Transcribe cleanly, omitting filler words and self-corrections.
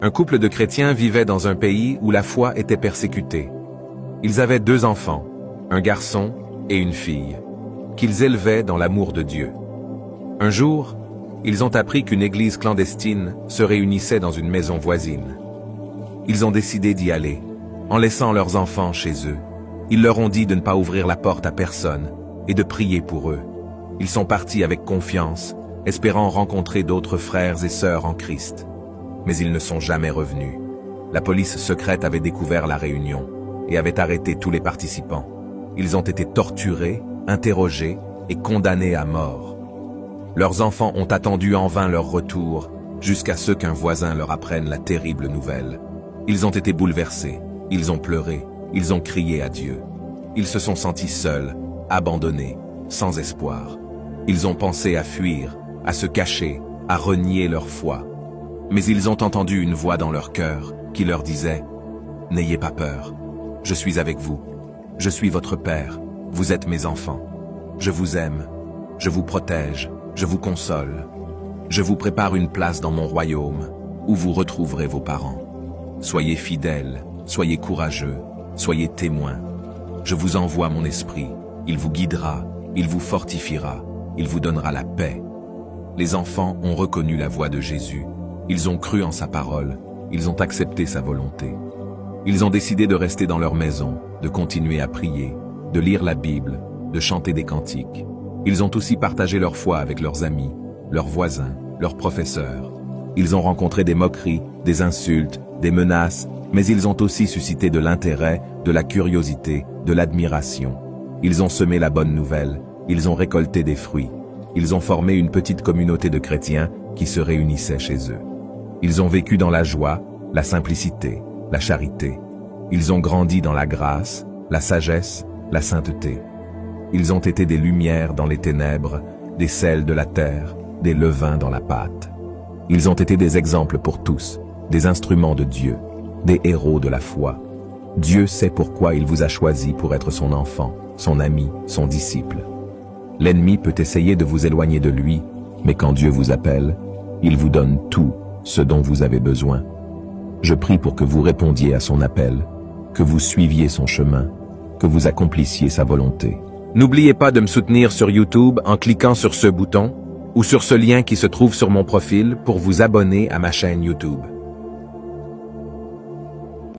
Un couple de chrétiens vivait dans un pays où la foi était persécutée. Ils avaient 2 enfants, un garçon et une fille, qu'ils élevaient dans l'amour de Dieu. Un jour, ils ont appris qu'une église clandestine se réunissait dans une maison voisine. Ils ont décidé d'y aller, en laissant leurs enfants chez eux. Ils leur ont dit de ne pas ouvrir la porte à personne et de prier pour eux. Ils sont partis avec confiance, espérant rencontrer d'autres frères et sœurs en Christ. Mais ils ne sont jamais revenus. La police secrète avait découvert la réunion et avait arrêté tous les participants. Ils ont été torturés, interrogés et condamnés à mort. Leurs enfants ont attendu en vain leur retour, jusqu'à ce qu'un voisin leur apprenne la terrible nouvelle. Ils ont été bouleversés, ils ont pleuré, ils ont crié à Dieu. Ils se sont sentis seuls, abandonnés, sans espoir. Ils ont pensé à fuir, à se cacher, à renier leur foi. Mais ils ont entendu une voix dans leur cœur qui leur disait « N'ayez pas peur, je suis avec vous, je suis votre Père, vous êtes mes enfants, je vous aime, je vous protège, je vous console, je vous prépare une place dans mon royaume où vous retrouverez vos parents. Soyez fidèles, soyez courageux, soyez témoins. Je vous envoie mon esprit, il vous guidera, il vous fortifiera, il vous donnera la paix. » Les enfants ont reconnu la voix de Jésus. Ils ont cru en sa parole, ils ont accepté sa volonté. Ils ont décidé de rester dans leur maison, de continuer à prier, de lire la Bible, de chanter des cantiques. Ils ont aussi partagé leur foi avec leurs amis, leurs voisins, leurs professeurs. Ils ont rencontré des moqueries, des insultes, des menaces, mais ils ont aussi suscité de l'intérêt, de la curiosité, de l'admiration. Ils ont semé la bonne nouvelle, ils ont récolté des fruits. Ils ont formé une petite communauté de chrétiens qui se réunissaient chez eux. Ils ont vécu dans la joie, la simplicité, la charité. Ils ont grandi dans la grâce, la sagesse, la sainteté. Ils ont été des lumières dans les ténèbres, des sels de la terre, des levains dans la pâte. Ils ont été des exemples pour tous, des instruments de Dieu, des héros de la foi. Dieu sait pourquoi il vous a choisi pour être son enfant, son ami, son disciple. L'ennemi peut essayer de vous éloigner de lui, mais quand Dieu vous appelle, il vous donne tout ce dont vous avez besoin. Je prie pour que vous répondiez à son appel, que vous suiviez son chemin, que vous accomplissiez sa volonté. N'oubliez pas de me soutenir sur YouTube en cliquant sur ce bouton ou sur ce lien qui se trouve sur mon profil pour vous abonner à ma chaîne YouTube.